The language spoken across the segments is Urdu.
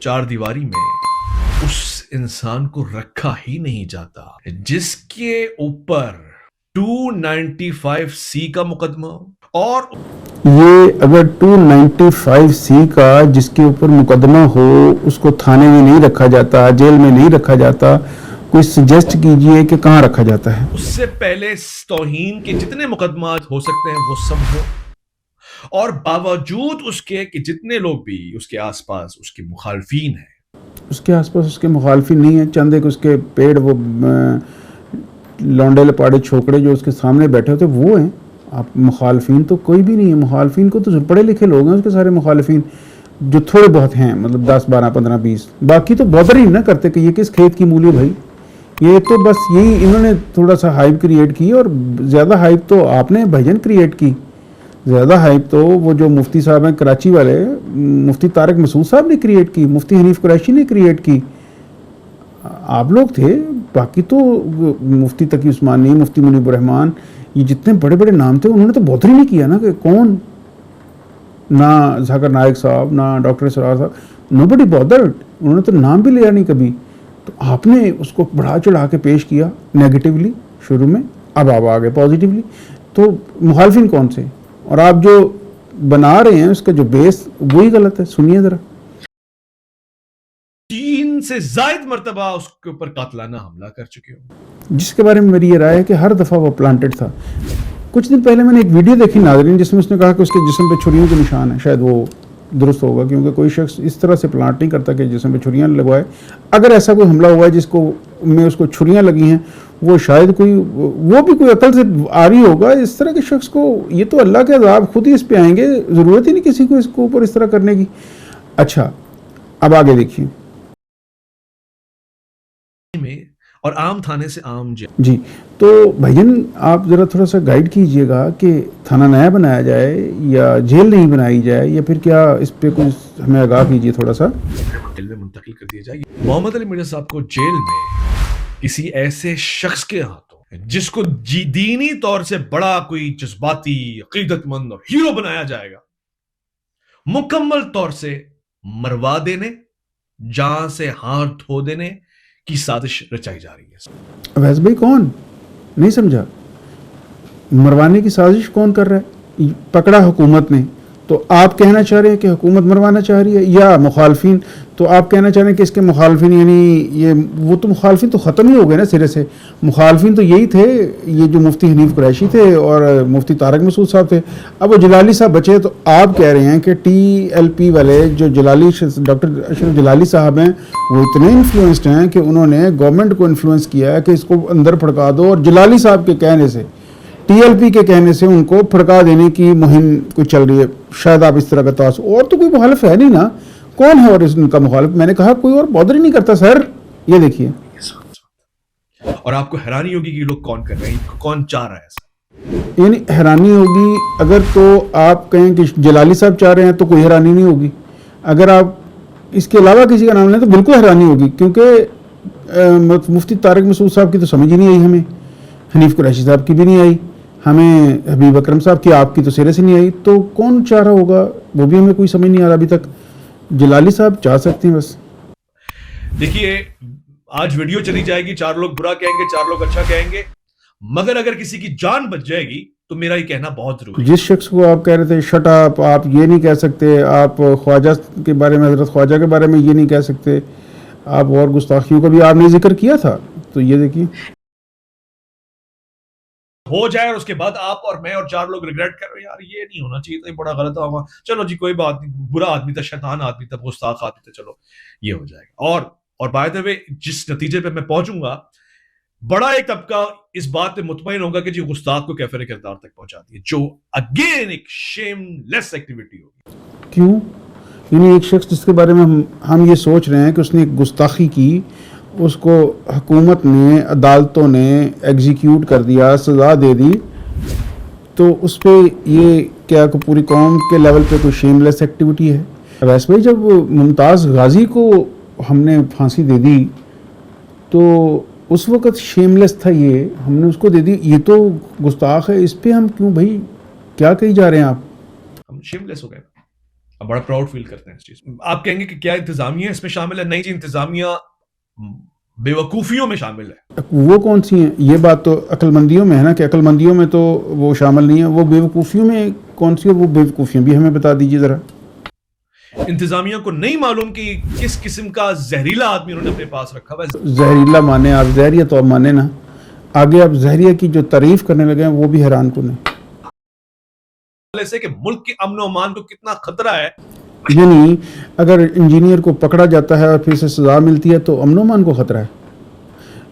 چار دیواری میں اس انسان کو رکھا ہی نہیں جاتا جس کے اوپر 295C کا مقدمہ اور یہ اگر 295C کا جس کے اوپر مقدمہ ہو اس کو تھانے میں نہیں رکھا جاتا, جیل میں نہیں رکھا جاتا, کوئی سجیسٹ کیجئے کہ کہاں رکھا جاتا ہے؟ اس سے پہلے توہین کے جتنے مقدمات ہو سکتے ہیں وہ سب ہو, اور باوجود اس کے کہ جتنے لوگ بھی اس کے آس پاس اس کے مخالفین ہیں, اس کے آس پاس اس کے مخالفین نہیں ہیں, چند ایک اس کے پیڑ وہ لونڈے لپاڑے چھوکڑے جو اس کے سامنے بیٹھے ہوتے وہ ہیں. آپ مخالفین تو کوئی بھی نہیں ہے. مخالفین کو تو پڑھے لکھے لوگ ہیں اس کے سارے مخالفین, جو تھوڑے بہت ہیں, مطلب 10 12 15 20, باقی تو بادر ہی نہ کرتے کہ یہ کس کھیت کی مولی ہے بھائی. یہ تو بس یہی انہوں نے تھوڑا سا ہائپ کریٹ کی, اور زیادہ ہائپ تو آپ نے بھائی جان کریٹ کی. زیادہ ہائپ تو وہ جو مفتی صاحب ہیں کراچی والے, مفتی طارق مسعود صاحب نے کریٹ کی, مفتی حنیف قریشی نے کریٹ کی, آپ لوگ تھے. باقی تو مفتی تقی عثمانی, مفتی منیب الرحمان, یہ جتنے بڑے بڑے نام تھے انہوں نے تو بہتری نہیں کیا نا. کہ کون, نہ ذاکر نائک صاحب, نہ ڈاکٹر اسرار صاحب, نو بڈی بادرڈ, انہوں نے تو نام بھی لیا نہیں کبھی. تو آپ نے اس کو بڑھا چڑھا کے پیش کیا نیگیٹیولی شروع میں, اب آپ آگے پازیٹیولی. تو مخالفین کون سے, اور آپ جو بنا رہے ہیں اس کا جو بیس وہی غلط ہے. سنیے ذرا. 3 سے زائد مرتبہ اس کے اوپر قاتلانہ حملہ کر چکے ہو, جس کے بارے میں میری یہ رائے ہے کہ ہر دفعہ وہ پلانٹڈ تھا. کچھ دن پہلے میں نے ایک ویڈیو دیکھی ناظرین جس میں اس نے کہا کہ اس کے جسم پہ چھریوں کے نشان ہیں. شاید وہ درست ہوگا, کیونکہ کوئی شخص اس طرح سے پلانٹ نہیں کرتا کہ جسم پہ چھریاں لگوائے. اگر ایسا کوئی حملہ ہوا ہے جس کو میں اس کو چھریاں لگی ہیں, وہ شاید کوئی, وہ بھی کوئی عقل سے آ رہی ہوگا. اس طرح کے شخص کو یہ تو اللہ کے عذاب خود ہی اس پہ آئیں گے, ضرورت ہی نہیں کسی کو اس کو اوپر اس طرح کرنے کی. اچھا اب آگے دیکھیے. میں اور عام تھانے سے عام جیل. جی تو بھائی جان آپ ذرا تھوڑا سا گائیڈ کیجئے گا کہ تھانہ نیا بنایا جائے یا جیل نہیں بنائی جائے, یا پھر کیا اس پہ کچھ ہمیں آگاہ کیجئے تھوڑا سا. جیل میں منتقل کر دیا جائے. محمد علی مرزا صاحب کو جیل میں کسی ایسے شخص کے ہاتھوں جس کو دینی طور سے بڑا کوئی جذباتی عقیدت مند اور ہیرو بنایا جائے گا, مکمل طور سے مروا دینے, جان سے ہاتھ دھو دینے کی سازش رچائی جا رہی ہے. ویس بھائی کون, نہیں سمجھا, مروانے کی سازش کون کر رہا ہے؟ پکڑا حکومت نے, تو آپ کہنا چاہ رہے ہیں کہ حکومت مروانا چاہ رہی ہے, یا مخالفین؟ تو آپ کہنا چاہ رہے ہیں کہ اس کے مخالفین یعنی یہ وہ تو مخالفین تو ختم ہی ہو گئے نا سرے سے. مخالفین تو یہی تھے, یہ جو مفتی حنیف قریشی تھے اور مفتی طارق مسعود صاحب تھے. اب وہ جلالی صاحب بچے, تو آپ کہہ رہے ہیں کہ TLP والے جو جلالی ڈاکٹر اشرف جلالی صاحب ہیں وہ اتنے انفلوئنسڈ ہیں کہ انہوں نے گورنمنٹ کو انفلوئنس کیا ہے کہ اس کو اندر پھڑکا دو, اور جلالی صاحب کے کہنے سے, TLP کے کہنے سے ان کو پھڑکا دینے کی مہم کوئی چل رہی ہے. شاید آپ اس طرح کا تاثر, اور تو کوئی مخالف ہے نہیں نا. کون ہے اور ان کا مخالف؟ میں نے کہا کوئی اور بادر ہی نہیں کرتا سر. یہ دیکھیے, اور آپ کو حیرانی ہوگی کہ یہ لوگ کون کر رہے ہیں, کون چاہ رہا ہے ایسا. یعنی حیرانی ہوگی اگر تو آپ کہیں کہ جلالی صاحب چاہ رہے ہیں تو کوئی حیرانی نہیں ہوگی. اگر آپ اس کے علاوہ کسی کا نام لیں تو بالکل حیرانی ہوگی, کیونکہ مفتی طارق مسعود صاحب کی تو سمجھ ہی نہیں آئی ہمیں, حنیف قریشی صاحب کی بھی نہیں آئی, ہمیں حبیب اکرم صاحب کی, آپ کی تو سرے سے نہیں آئی. تو کون چاہ رہا ہوگا وہ بھی ہمیں کوئی سمجھ نہیں آ رہا ابھی تک. جلالی صاحب چاہ سکتے ہیں بس. دیکھیے آج ویڈیو چلی جائے گی, 4 لوگ برا کہیں گے, 4 لوگ اچھا کہیں گے, مگر اگر کسی کی جان بچ جائے گی تو میرا یہ کہنا بہت ضروری ہے. جس شخص کو آپ کہہ رہے تھے شٹ اپ, آپ یہ نہیں کہہ سکتے, آپ خواجہ کے بارے میں, حضرت خواجہ کے بارے میں یہ نہیں کہہ سکتے, آپ اور گستاخیوں کا بھی آپ نے ذکر کیا تھا. تو یہ دیکھیے ہو جائے اور اس کے بعد آپ اور میں اور 4 لوگ ریگریٹ کر رہے ہیں, یار یہ نہیں ہونا چاہیے تھا, یہ بڑا غلط ہوا, چلو جی کوئی بات نہیں, برا آدمی تھا, شیطان آدمی تھا, گستاخ آدمی تھا, چلو یہ ہو جائے گا. اور بائی دا وے جس نتیجے پہ میں پہنچوں گا, بڑا ایک طبقہ اس بات پہ مطمئن ہوگا کہ جی گستاخ کو کیفر کردار تک پہنچاتی ہے, جو اگین ایک شیم لیس ایکٹیویٹی ہوگی. کیوں؟ یعنی ایک شخص جس کے بارے میں ہم یہ سوچ رہے ہیں کہ اس نے ایک گستاخی کی, اس کو حکومت نے, عدالتوں نے ایگزیکیوٹ کر دیا, سزا دے دی, تو اس پہ یہ کیا پوری قوم کے لیول پہ کوئی شیم لیس ایکٹیویٹی ہے؟ ویسے بھائی جب ممتاز غازی کو ہم نے پھانسی دے دی تو اس وقت شیم لیس تھا, یہ ہم نے اس کو دے دی, یہ تو گستاخ ہے, اس پہ ہم کیوں بھائی کیا کہی جا رہے ہیں آپ؟ ہم شیم لیس ہو گئے. اب بڑا پراؤڈ فیل کرتے ہیں اس چیز. آپ کہیں گے کہ کیا انتظامیہ اس میں شامل ہے؟ نہیں جی، انتظامیہ بے وقوفیوں میں شامل ہے. وہ کون سی ہیں؟ یہ بات تو عقل مندیوں میں ہے نا کہ عقل مندیوں میں تو وہ شامل نہیں ہے. وہ بے وقوفیوں میں کون سی ہے؟ وہ بے وقوفیاں بھی ہمیں بتا دیجیے ذرا. انتظامیہ کو نہیں معلوم کہ کس قسم کا زہریلا آدمی انہوں نے اپنے پاس رکھا ہوا ہے. زہریلا مانے آپ، زہریہ تو اب مانے نا. آگے آپ زہریہ کی جو تعریف کرنے لگے ہیں وہ بھی حیران کن ہے. سے کہ ملک کے امن و امان کو کتنا خطرہ ہے. یعنی اگر انجینئر کو پکڑا جاتا ہے اور پھر سے سزا ملتی ہے تو امن و امان کو خطرہ ہے،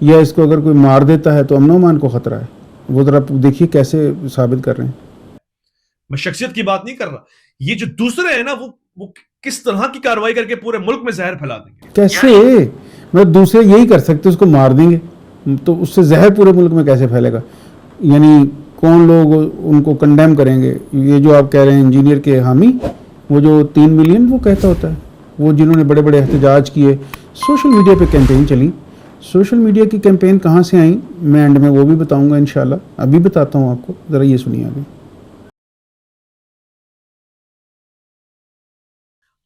یا اس کو اگر کوئی مار دیتا ہے تو امن و امان کو خطرہ ہے. وہ ذرا دیکھیے کیسے ثابت کر رہے ہیں. میں شخصیت کی بات نہیں کر رہا. یہ جو دوسرے ہیں نا وہ کس طرح کی کارروائی کر کے پورے ملک میں زہر پھیلا دیں گے. کیسے؟ مطلب دوسرے یہی کر سکتے اس کو مار دیں گے تو اس سے زہر پورے ملک میں کیسے پھیلے گا؟ یعنی کون لوگ ان کو کنڈیم کریں گے؟ یہ جو آپ کہہ رہے ہیں انجینئر کے حامی، وہ جو 3 ملین وہ کہتا ہوتا ہے، وہ جنہوں نے بڑے بڑے احتجاج کیے، سوشل میڈیا پہ کیمپین چلی. سوشل میڈیا کی کیمپین کہاں سے آئیں میں اینڈ میں وہ بھی بتاؤں گا انشاءاللہ. ابھی بتاتا ہوں آپ کو، ذرا یہ سنیے آگے.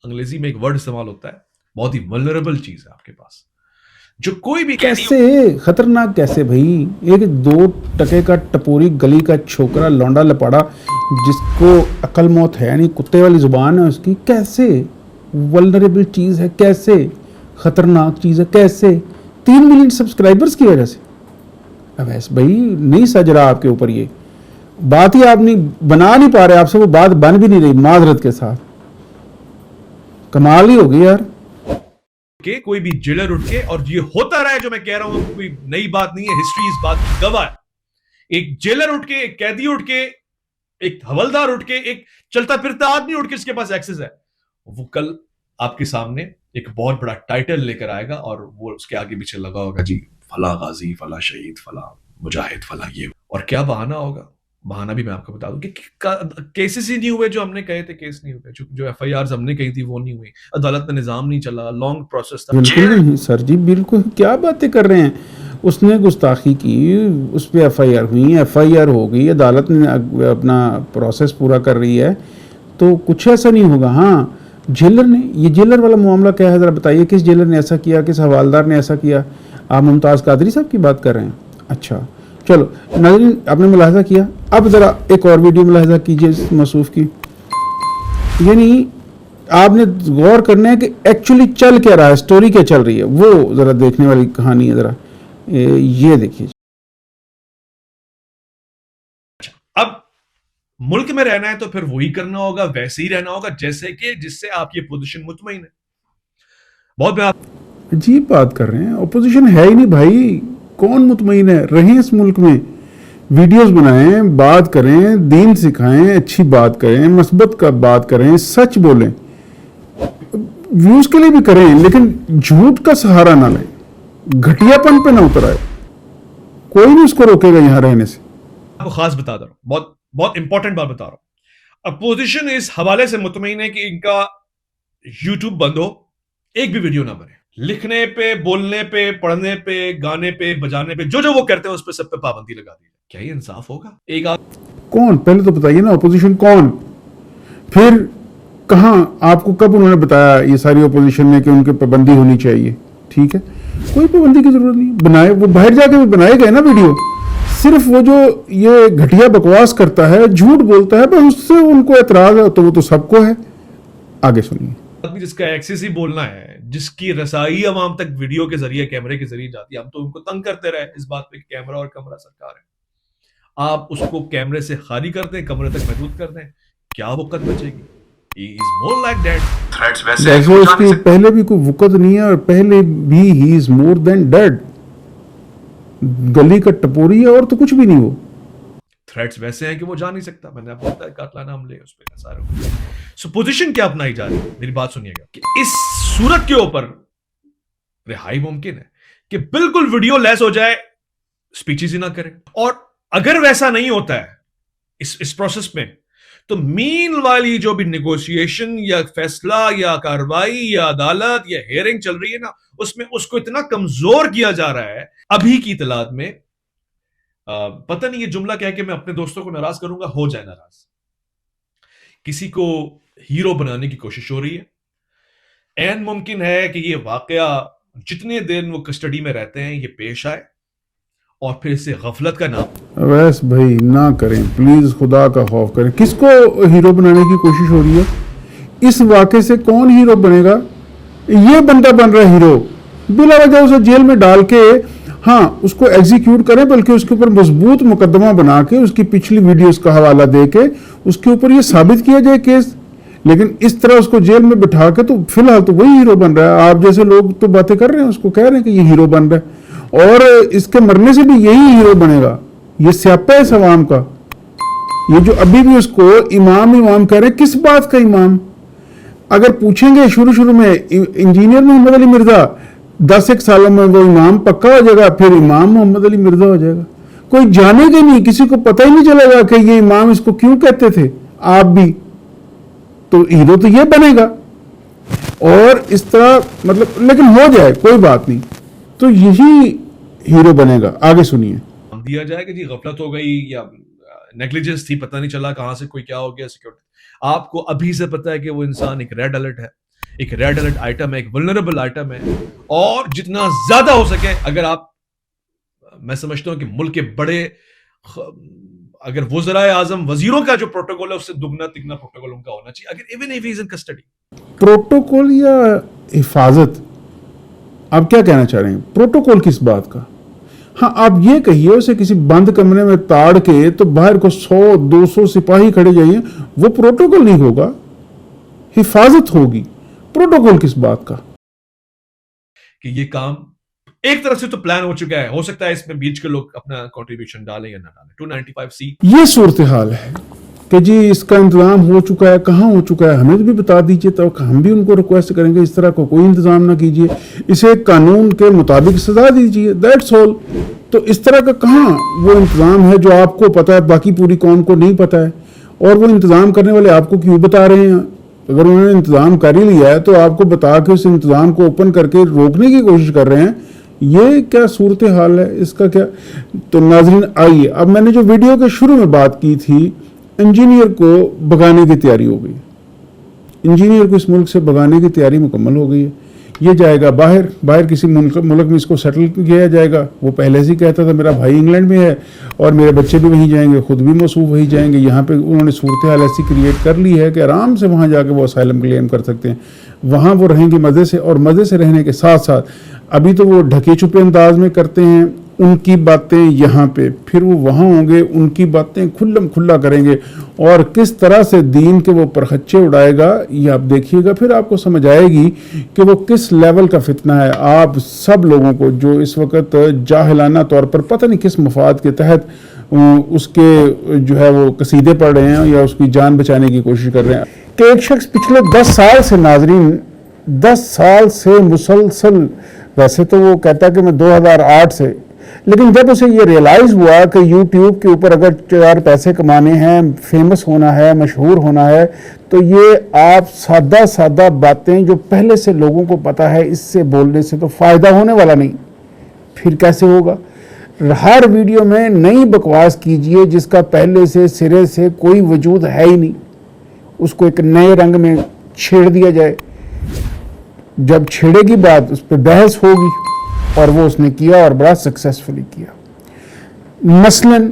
انگریزی میں ایک ورڈ استعمال ہوتا ہے، بہت ہی ولنریبل چیز ہے آپ کے پاس، جو کوئی بھی کیسے خطرناک؟ کیسے بھائی؟ ایک 2 ٹکے کا ٹپوری گلی کا چھوکرا لونڈا لپاڑا جس کو عقل موت ہے نہیں، کتے والی زبان ہے اس کی، کیسے ولنریبل چیز ہے؟ کیسے خطرناک چیز ہے؟ کیسے 3 ملین سبسکرائبرز کی وجہ سے؟ اب ایسے بھائی نہیں سج رہا آپ کے اوپر، یہ بات ہی آپ نہیں بنا نہیں پا رہے، آپ سے وہ بات بن بھی نہیں رہی معذرت کے ساتھ. کمال ہی ہوگی یار. کہ کوئی بھی جیلر اٹھ کے، اور یہ ہوتا رہا ہے جو میں کہہ رہا ہوں، کوئی نئی بات نہیں ہے، ہسٹری اس بات کی گواہ ہے. ایک جیلر اٹھ کے، ایک قیدی اٹھ کے، ایک حوالدار اٹھ کے، ایک چلتا پھرتا آدمی اٹھ کے اس کے پاس ایکسس ہے، وہ کل آپ کے سامنے ایک بہت بڑا ٹائٹل لے کر آئے گا اور وہ اس کے آگے پیچھے لگا ہوگا جی فلاں غازی، فلاں شہید، فلاں مجاہد، فلاں یہ. اور کیا بہانہ ہوگا؟ بہانہ بھی میں آپ کو بتا دوں کہ کیسز ہی نہیں ہوئے جو ہم نے کہے تھے، کیس نہیں ہوئے، جو ایف آئی آرز ہم نے کہی تھی وہ نہیں ہوئی، عدالت میں نظام نہیں چلا، لانگ پروسیس تھا. بالکل نہیں سر جی، بالکل کیا باتیں کر رہے ہیں. اس نے گستاخی کی، اس پہ ایف آئی آر ہوئی، ایف آئی آر ہو گئی، عدالت نے اپنا پروسیس پورا کر رہی ہے، تو کچھ ایسا نہیں ہوگا. ہاں جیلر نے، یہ جیلر والا معاملہ کیا ہے ذرا بتائیے، کس جیلر نے ایسا کیا، کس حوالدار نے ایسا کیا؟ آپ ممتاز قادری صاحب کی بات کر رہے ہیں؟ اچھا چلو ناظرین، آپ نے ملاحظہ کیا. اب ذرا ایک اور ویڈیو ملاحظہ کیجیے اس موصوف کی. یعنی آپ نے غور کرنا ہے کہ ایکچولی چل کیا رہا ہے، سٹوری کیا چل رہی ہے، وہ ذرا دیکھنے والی کہانی ہے. ذرا یہ دیکھیے. اب ملک میں رہنا ہے تو پھر وہی کرنا ہوگا، ویسے ہی رہنا ہوگا جیسے کہ جس سے آپ کی اپوزیشن مطمئن ہے. بہت عجیب بات کر رہے ہیں، اپوزیشن ہے ہی نہیں بھائی، کون مطمئن ہے؟ رہیں اس ملک میں، ویڈیوز بنائیں، بات کریں، دین سکھائیں، اچھی بات کریں، مثبت کا بات کریں، سچ بولیں، ویوز کے لیے بھی کریں، لیکن جھوٹ کا سہارا نہ لیں، گھٹیا پن پہ نہ اتر آئے. کوئی نہیں اس کو روکے گا یہاں رہنے سے. آپ کو خاص بتا رہا ہوں، بہت امپورٹنٹ بات بتا رہا ہوں. اپوزیشن اس حوالے سے مطمئن ہے کہ ان کا یوٹیوب بند ہو، ایک بھی ویڈیو نہ بنے. لکھنے پہ، بولنے پہ، پڑھنے پہ، گانے پہ، بجانے پہ، جو وہ کرتے ہیں اس پہ سب پہ پابندی لگا دی. کیا یہ انصاف ہوگا؟ ایک کون؟ پہلے تو بتائیے نا اپوزیشن کون، پھر کہاں، آپ کو کب انہوں نے بتایا یہ ساری اپوزیشن میں کہ ان کے پابندی ہونی چاہیے؟ ٹھیک ہے، کوئی پابندی کی ضرورت نہیں. بنائے، وہ باہر جا کے بھی بنائے گئے نا ویڈیو. صرف وہ جو یہ گھٹیا بکواس کرتا ہے، جھوٹ بولتا ہے، بس اس سے ان کو اعتراض ہے، تو وہ تو سب کو ہے. آگے سنیے. آدمی جس کا ایکسس ہی بولنا ہے، جس کی رسائی عوام تک ویڈیو کے ذریعے، کیمرے کے ذریعے جاتی ہے، ہم تو ان کو تنگ کرتے رہے اس بات پہ کہ کیمرہ اور کمرہ سرکار ہے. آپ اس کو کیمرے سے خالی کر دیں، کمرے تک محدود کر دیں، کیا وقت بچے گی؟ He is more like dead. ویسے اس کی پہلے بھی کوئی وقت نہیں ہے، اور پہلے بھی he is more than dead. گلی کا ٹپوری ہے اور تو کچھ بھی نہیں. وہ تھریٹس ویسے ہیں کہ وہ جا نہیں سکتا. میں نے آپ کو بتایا قاتلانہ حملے اس پہ سارے. سو پوزیشن کیا اپنائی جا رہی ہے؟ میری بات سنیے گا کہ اس صورت کے اوپر رہائی ممکن ہے کہ بالکل ویڈیو لیس ہو جائے، سپیچز ہی نہ کریں. اور اگر ویسا نہیں ہوتا ہے اس پروسیس میں، تو مین والی جو بھی نیگوشیشن یا فیصلہ یا کاروائی یا عدالت یا ہیئرنگ چل رہی ہے نا، اس میں اس کو اتنا کمزور کیا جا رہا ہے. ابھی کی اطلاعات میں پتہ نہیں یہ جملہ کہہ کے میں اپنے دوستوں کو ناراض کروں گا، ہو جائے ناراض. کسی کو ہیرو بنانے کی کوشش ہو رہی ہے. این ممکن ہے کہ یہ واقعہ جتنے دن وہ کسٹڈی میں رہتے ہیں یہ پیش آئے اور پھر اسے غفلت کا نام. اویس بھائی نہ کریں پلیز, خدا کا خوف کریں. کس کو ہیرو بنانے کی کوشش ہو رہی ہے؟ اس واقعے سے کون ہیرو بنے گا؟ یہ بندہ بن رہا ہے ہیرو. بلا وجہ اسے جیل میں ڈال کے ہاں اس کو ایگزیکیوٹ کریں, بلکہ اس کے اوپر مضبوط مقدمہ بنا کے اس کی پچھلی ویڈیوز کا حوالہ دے کے اس کے اوپر یہ ثابت کیا جائے کیس. لیکن اس طرح اس کو جیل میں بٹھا کے تو فی الحال تو وہی ہیرو بن رہا ہے. آپ جیسے لوگ تو باتیں کر رہے ہیں, اس کو کہہ رہے ہیں کہ یہ ہیرو بن رہا ہے, اور اس کے مرنے سے بھی یہی ہیرو بنے گا. یہ سیاپا ہے اس عوام کا. یہ جو ابھی بھی اس کو امام کہہ رہے ہیں, کس بات کا امام؟ اگر پوچھیں گے شروع میں انجینئر محمد علی مرزا 10 ایک سالوں میں وہ امام پکا ہو جائے گا, پھر امام محمد علی مرزا ہو جائے گا. کوئی جانے گا نہیں, کسی کو پتہ ہی نہیں چلے گا کہ یہ امام اس کو کیوں کہتے تھے. آپ بھی تو ہیرو تو یہ بنے گا, اور اس طرح مطلب لیکن ہو جائے کوئی بات نہیں, تو یہی ہیرو بنے گا. آگے سنیے. دیا جائے کہ جی غفلت ہو گئی یا نیگلیجنس تھی, پتہ نہیں چلا کہاں سے کوئی کیا ہو گیا. سیکورٹی آپ کو ابھی سے پتا ہے کہ وہ انسان ایک ریڈ الرٹ ہے, ایک ریڈ الرٹ آئٹم ہے, ایک ولنریبل آئٹم ہے, اور جتنا زیادہ ہو سکے اگر آپ, میں سمجھتا ہوں کہ ملک کے بڑے اگر وزرائے اعظم وزیروں کا جو پروٹوکول ہے اس سے دگنا تگنا پروٹوکول ان کا ہونا چاہیے, اگر even if he is in custody. Protocol یا حفاظت, آپ کیا کہنا چاہ رہے ہیں؟ پروٹوکول کس بات کا؟ ہاں آپ یہ کہیے اسے کسی بند کمرے میں تاڑ کے تو باہر کو 100-200 سپاہی کھڑے جائیں, وہ پروٹوکول نہیں ہوگا, حفاظت ہوگی. پروٹوکول کس بات کا؟ کہ یہ کام ایک طرف سے تو پلان ہو چکا ہے, ہو سکتا ہے اس میں بیچ کے لوگ اپنا کنٹریبیوشن ڈالیں یا نہ ڈالیں. 295 سیٹ یہ صورتحال ہے کہ جی اس کا انتظام ہو چکا ہے, کہاں ہو چکا ہے, ہمیں بھی بتا دیجئے تو ہم بھی ان کو ریکویسٹ کریں گے اس طرح کو کوئی انتظام نہ کیجئے, اسے قانون کے مطابق سزا دیجئے, دیٹس آل. تو اس طرح کا کہاں وہ انتظام ہے جو آپ کو پتا ہے باقی پوری قوم کو نہیں پتا ہے, اور وہ انتظام کرنے والے آپ کو کیوں بتا رہے ہیں؟ اگر انہوں نے انتظام کر ہی لیا ہے تو آپ کو بتا کے اس انتظام کو اوپن کر کے روکنے کی کوشش کر رہے ہیں. یہ کیا صورتحال ہے, اس کا کیا؟ تو ناظرین آئیے, اب میں نے جو ویڈیو کے شروع میں بات کی تھی, انجینئر کو بھگانے کی تیاری ہو گئی. انجینئر کو اس ملک سے بھگانے کی تیاری مکمل ہو گئی ہے. یہ جائے گا باہر کسی ملک میں اس کو سیٹل کیا جائے گا. وہ پہلے سے ہی کہتا تھا میرا بھائی انگلینڈ میں ہے اور میرے بچے بھی وہیں جائیں گے, خود بھی موصوف وہیں جائیں گے. یہاں پہ انہوں نے صورتحال ایسی کریٹ کر لی ہے کہ آرام سے وہاں جا کے وہ اسائلم کلیم کر سکتے ہیں. وہاں وہ رہیں گے مزے سے, اور مزے سے رہنے کے ساتھ ساتھ ابھی تو وہ ڈھکے چھپے انداز میں کرتے ہیں ان کی باتیں یہاں پہ, پھر وہ وہاں ہوں گے ان کی باتیں کھلم کھلا کریں گے, اور کس طرح سے دین کے وہ پرخچے اڑائے گا یہ آپ دیکھیے گا. پھر آپ کو سمجھ آئے گی کہ وہ کس لیول کا فتنہ ہے. آپ سب لوگوں کو جو اس وقت جاہلانہ طور پر پتہ نہیں کس مفاد کے تحت اس کے جو ہے وہ قصیدے پڑھ رہے ہیں یا اس کی جان بچانے کی کوشش کر رہے ہیں, کہ ایک شخص پچھلے 10 سال سے, ناظرین 10 سال سے مسلسل, ویسے تو وہ کہتا ہے کہ میں 2008 سے, لیکن جب اسے یہ ریئلائز ہوا کہ یوٹیوب کے اوپر اگر 4 پیسے کمانے ہیں, فیمس ہونا ہے, مشہور ہونا ہے, تو یہ آپ سادہ باتیں جو پہلے سے لوگوں کو پتا ہے اس سے بولنے سے تو فائدہ ہونے والا نہیں. پھر کیسے ہوگا؟ ہر ویڈیو میں نئی بکواس کیجئے جس کا پہلے سے سرے سے کوئی وجود ہے ہی نہیں, اس کو ایک نئے رنگ میں چھیڑ دیا جائے. جب چھیڑے گی بات اس پہ بحث ہوگی, اور وہ اس نے کیا اور بڑا سکسیسفلی کیا. مثلاً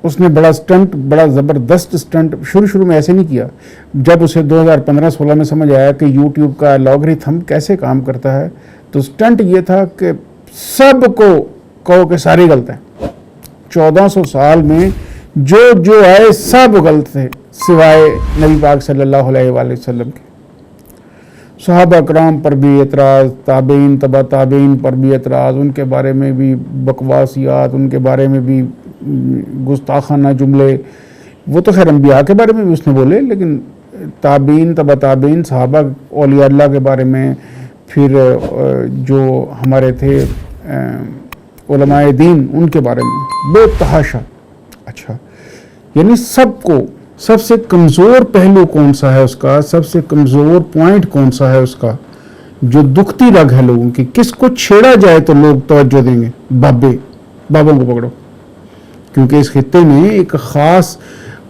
اس نے بڑا سٹنٹ, بڑا زبردست سٹنٹ شروع میں ایسے نہیں کیا. جب اسے 2015-16 میں سمجھ آیا کہ یوٹیوب کا الگورتھم کیسے کام کرتا ہے, تو سٹنٹ یہ تھا کہ سب کو کہو کہ سارے غلط ہیں. 1400 سال میں جو آئے سب غلط تھے سوائے نبی پاک صلی اللہ علیہ وآلہ وسلم کے. صحابہ کرام پر بھی اعتراض, تابعین تبع تابعین پر بھی اعتراض, ان کے بارے میں بھی بکواسیات, ان کے بارے میں بھی گستاخانہ جملے. وہ تو خیر انبیاء کے بارے میں بھی اس نے بولے, لیکن تابعین تبع تابعین, صحابہ اولیاء اللہ کے بارے میں, پھر جو ہمارے تھے علماء دین ان کے بارے میں بے تحاشا. اچھا, یعنی سب کو سب سے کمزور پہلو کون سا ہے اس کا, سب سے کمزور پوائنٹ کون سا ہے اس کا, جو دکھتی رگ ہے لوگوں کی, کس کو چھیڑا جائے تو لوگ توجہ دیں گے, بابوں کو پکڑو. کیونکہ اس خطے میں ایک خاص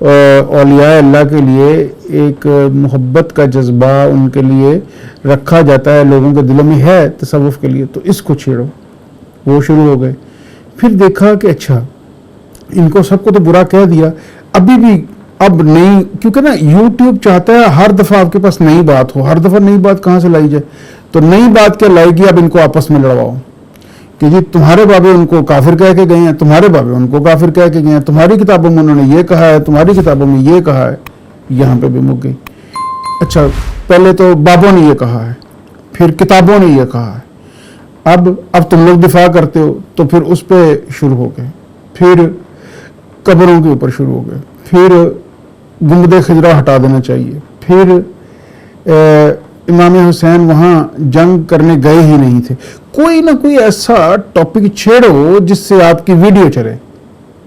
اولیاء اللہ کے لیے ایک محبت کا جذبہ ان کے لیے رکھا جاتا ہے لوگوں کے دلوں میں ہے تصوف کے لیے، تو اس کو چھیڑو. وہ شروع ہو گئے. پھر دیکھا کہ اچھا ان کو سب کو تو برا کہہ دیا، ابھی بھی اب نئی، کیونکہ نا یوٹیوب چاہتا ہے ہر دفعہ آپ کے پاس نئی بات ہو، ہر دفعہ نئی بات کہاں سے لائی جائے، تو نئی بات کیا لائے گی، اب ان کو آپس میں لڑواؤ کہ جی تمہارے بابے ان کو کافر کہہ کے گئے ہیں، تمہارے بابے ان کو کافر کہہ کے گئے ہیں، تمہاری کتابوں میں انہوں نے یہ کہا ہے، تمہاری کتابوں میں یہ کہا ہے. یہاں پہ بھی مک گئی. اچھا پہلے تو بابوں نے یہ کہا ہے، پھر کتابوں نے یہ کہا ہے، اب تم لوگ دفاع کرتے ہو، تو پھر اس پہ شروع ہو گئے. پھر قبروں کے اوپر شروع ہو گئے. پھر گنبد خضرا ہٹا دینا چاہیے. پھر امام حسین وہاں جنگ کرنے گئے ہی نہیں تھے. کوئی نہ کوئی ایسا ٹاپک چھیڑو جس سے آپ کی ویڈیو چلے،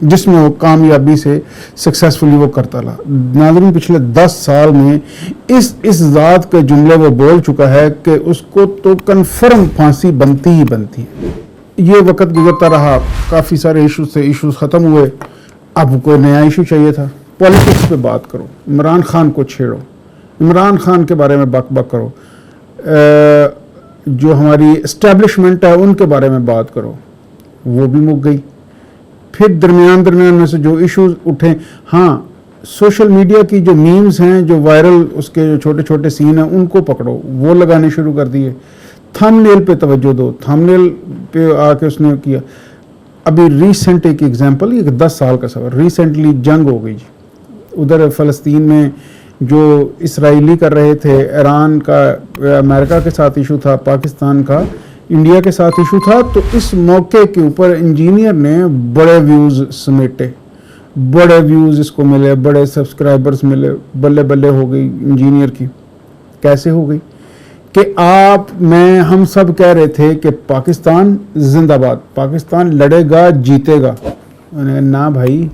جس میں وہ کامیابی سے سکسیسفلی وہ کرتا رہا. ناظرین پچھلے 10 سال میں اس ذات کے جملے وہ بول چکا ہے کہ اس کو تو کنفرم پھانسی بنتی ہی بنتی ہے. یہ وقت گزرتا رہا، کافی سارے ایشوز ختم ہوئے. اب کوئی نیا ایشو چاہیے تھا. پالیٹکس پہ بات کرو، عمران خان کو چھیڑو، عمران خان کے بارے میں بک کرو، جو ہماری اسٹیبلشمنٹ ہے ان کے بارے میں بات کرو. وہ بھی مک گئی. پھر درمیان میں سے جو ایشوز اٹھے، ہاں سوشل میڈیا کی جو میمز ہیں، جو وائرل اس کے جو چھوٹے چھوٹے سین ہیں، ان کو پکڑو، وہ لگانے شروع کر دیے. تھم نیل پہ توجہ دو. تھم نیل پہ آ کے اس نے کیا. ابھی ریسنٹ ایک ایگزامپل، یہ 10 سال کا سفر، ریسنٹلی جنگ ہو گئی جی ادھر فلسطین میں. جو اسرائیلی کر رہے تھے، ایران کا امریکہ کے ساتھ ایشو تھا، پاکستان کا انڈیا کے ساتھ ایشو تھا. تو اس موقع کے اوپر انجینئر نے بڑے ویوز سمیٹے، بڑے ویوز اس کو ملے، بڑے سبسکرائبرز ملے. بلے بلے ہو گئی انجینئر کی. کیسے ہو گئی کہ ہم سب کہہ رہے تھے کہ پاکستان زندہ باد، پاکستان لڑے گا جیتے گا. نہ بھائی،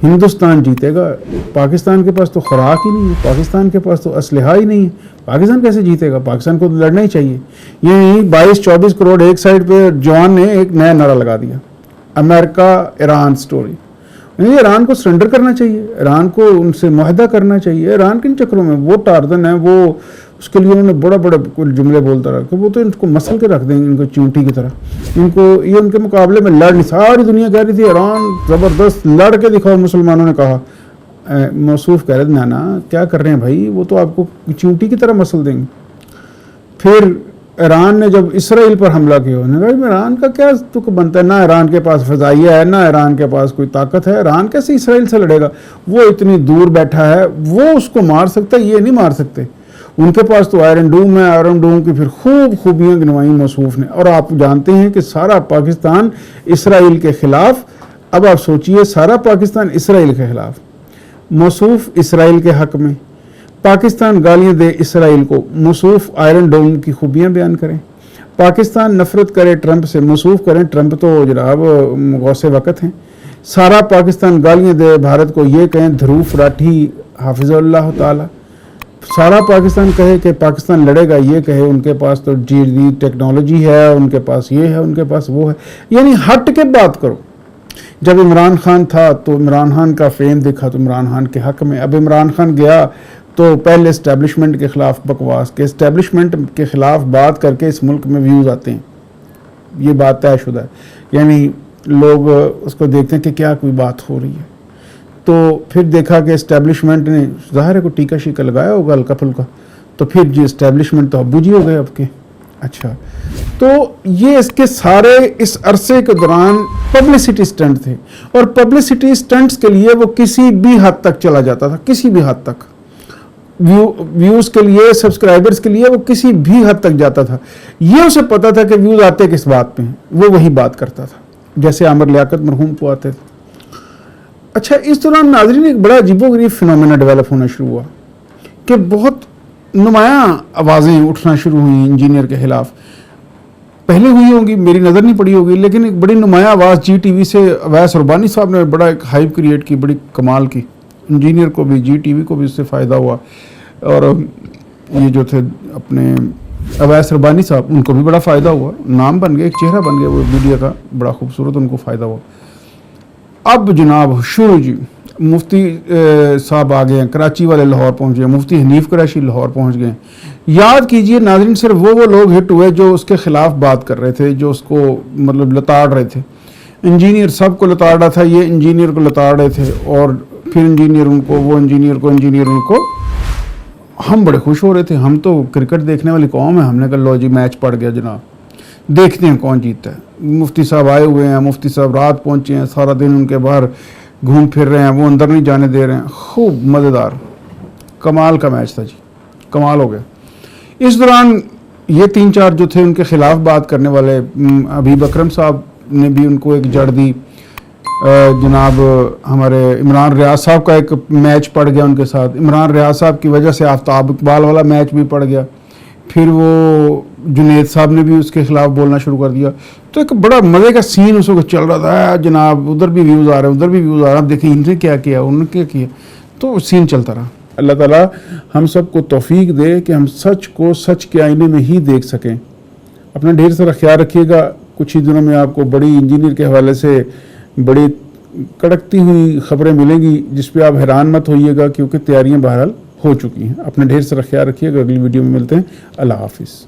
ہندوستان جیتے گا. پاکستان کے پاس تو خوراک ہی نہیں ہے، پاکستان کے پاس تو اسلحہ ہی نہیں ہے. پاکستان کیسے جیتے گا؟ پاکستان کو تو لڑنا ہی چاہیے. یہ 22-24 کروڑ ایک سائڈ پہ جوان نے ایک نیا نعرہ لگا دیا، امریکہ ایران سٹوری. ایران کو سرنڈر کرنا چاہیے، ایران کو ان سے معاہدہ کرنا چاہیے. ایران کن چکروں میں وہ ٹارزن ہے، وہ اس کے لیے انہوں نے بڑا جملے بولتا رہا کہ وہ تو ان کو مسل کے رکھ دیں گے، ان کو چونٹی کی طرح. ان کو یہ ان کے مقابلے میں لڑ نہیں. ساری دنیا کہہ رہی تھی ایران زبردست لڑ کے دکھاؤ. مسلمانوں نے کہا، موصوف کہہ رہے تھے نا کیا کر رہے ہیں بھائی، وہ تو آپ کو چونٹی کی طرح مسل دیں گے. پھر ایران نے جب اسرائیل پر حملہ کیا، انہوں نے کہا ایران کا کیا تک بنتا ہے، نہ ایران کے پاس فضائیہ ہے، نہ ایران کے پاس کوئی طاقت ہے. ایران کیسے اسرائیل سے لڑے گا؟ وہ اتنی دور بیٹھا ہے، وہ اس کو مار سکتا ہے، یہ نہیں مار سکتے. ان کے پاس تو آئرن ڈوم ہے. آئرن ڈوم کی پھر خوبیاں گنوائی موصوف نے. اور آپ جانتے ہیں کہ سارا پاکستان اسرائیل کے خلاف. اب آپ سوچئے، سارا پاکستان اسرائیل کے خلاف، موصوف اسرائیل کے حق میں، پاکستان گالیاں دے اسرائیل کو، موصوف آئرن ڈوم کی خوبیاں بیان کریں. پاکستان نفرت کرے ٹرمپ سے، موصوف کریں ٹرمپ تو جناب غوث وقت ہیں. سارا پاکستان گالیاں دے بھارت کو، یہ کہیں دھروف راٹھی حافظ اللہ تعالی. سارا پاکستان کہے کہ پاکستان لڑے گا، یہ کہے ان کے پاس تو جدید ٹیکنالوجی ہے، ان کے پاس یہ ہے، ان کے پاس وہ ہے. یعنی ہٹ کے بات کرو. جب عمران خان تھا تو عمران خان کا فیم دیکھا تو عمران خان کے حق میں. اب عمران خان گیا تو پہلے اسٹیبلشمنٹ کے خلاف بکواس، کہ اسٹیبلشمنٹ کے خلاف بات کر کے اس ملک میں ویوز آتے ہیں. یہ بات طے شدہ ہے. یعنی لوگ اس کو دیکھتے ہیں کہ کیا کوئی بات ہو رہی ہے. تو پھر دیکھا کہ اسٹیبلشمنٹ نے ظاہر ہے کو ٹیکا شیکا لگایا ہوگا ہلکا پھلکا. تو پھر جی اسٹیبلشمنٹ تو ابو جی ہو گئے اب کے. اچھا، تو یہ اس کے سارے اس عرصے کے دوران پبلسٹی سٹنٹ تھے. اور پبلسٹی سٹنٹس کے لیے وہ کسی بھی حد تک چلا جاتا تھا، کسی بھی حد تک. ویوز کے لیے، سبسکرائبرز کے لیے وہ کسی بھی حد تک جاتا تھا. یہ اسے پتا تھا کہ ویوز آتے کس بات پہ ہیں، وہ وہی بات کرتا تھا، جیسے عامر لیاقت مرحوم کو آتے تھے. اچھا، اس دوران ناظرین ایک بڑا عجیب و غریب فنومینا ڈیولپ ہونا شروع ہوا کہ بہت نمایاں آوازیں اٹھنا شروع ہوئیں انجینئر کے خلاف. پہلے ہوئی ہوں گی، میری نظر نہیں پڑی ہوگی، لیکن ایک بڑی نمایاں آواز جی ٹی وی سے اویس ربانی صاحب نے بڑا ایک ہائپ کریٹ کی، بڑی کمال کی. انجینئر کو بھی، جی ٹی وی کو بھی اس سے فائدہ ہوا. اور یہ جو تھے اپنے اویس ربانی صاحب، ان کو بھی بڑا فائدہ ہوا. نام بن گیا، ایک چہرہ بن گیا وہ میڈیا کا، بڑا خوبصورت ان کو فائدہ ہوا. اب جناب شروع جی، مفتی صاحب آ گئے ہیں، کراچی والے لاہور پہنچ گئے، مفتی حنیف قریشی لاہور پہنچ گئے. یاد کیجئے ناظرین، صرف وہ لوگ ہٹ ہوئے جو اس کے خلاف بات کر رہے تھے، جو اس کو مطلب لتاڑ رہے تھے. انجینئر سب کو لتاڑ رہا تھا، یہ انجینئر کو لتاڑ رہے تھے، اور پھر انجینئر ان کو، وہ انجینئر کو، انجینئر ان کو. ہم بڑے خوش ہو رہے تھے، ہم تو کرکٹ دیکھنے والی قوم ہے. ہم نے کہا لو جی میچ پڑ گیا جناب، دیکھتے ہیں کون جیتتا ہے. مفتی صاحب آئے ہوئے ہیں، مفتی صاحب رات پہنچے ہیں، سارا دن ان کے باہر گھوم پھر رہے ہیں، وہ اندر نہیں جانے دے رہے ہیں. خوب مزیدار کمال کا میچ تھا جی، کمال ہو گیا. اس دوران یہ 3-4 جو تھے ان کے خلاف بات کرنے والے، حبیب اکرم صاحب نے بھی ان کو ایک جڑ دی. جناب ہمارے عمران ریاض صاحب کا ایک میچ پڑ گیا ان کے ساتھ. عمران ریاض صاحب کی وجہ سے آفتاب اقبال والا میچ بھی پڑ گیا. پھر وہ جنید صاحب نے بھی اس کے خلاف بولنا شروع کر دیا. تو ایک بڑا مزے کا سین اس وقت چل رہا تھا جناب. ادھر بھی ویوز آ رہے ہیں، ادھر بھی ویوز آ رہے ہیں. اب دیکھیں انہوں نے کیا کیا، انہوں نے کیا کیا، تو سین چلتا رہا. اللہ تعالیٰ ہم سب کو توفیق دے کہ ہم سچ کو سچ کے آئینے میں ہی دیکھ سکیں. اپنا ڈھیر سارا خیال رکھیے گا. کچھ ہی دنوں میں آپ کو بڑی انجینئر کے حوالے سے بڑی کڑکتی ہوئی خبریں ملیں گی، جس پہ آپ حیران مت ہوئیے گا، کیونکہ تیاریاں بہرحال ہو چکی ہیں. اپنا ڈھیر سارا خیال رکھیے گا. اگلی ویڈیو میں ملتے ہیں. اللہ حافظ.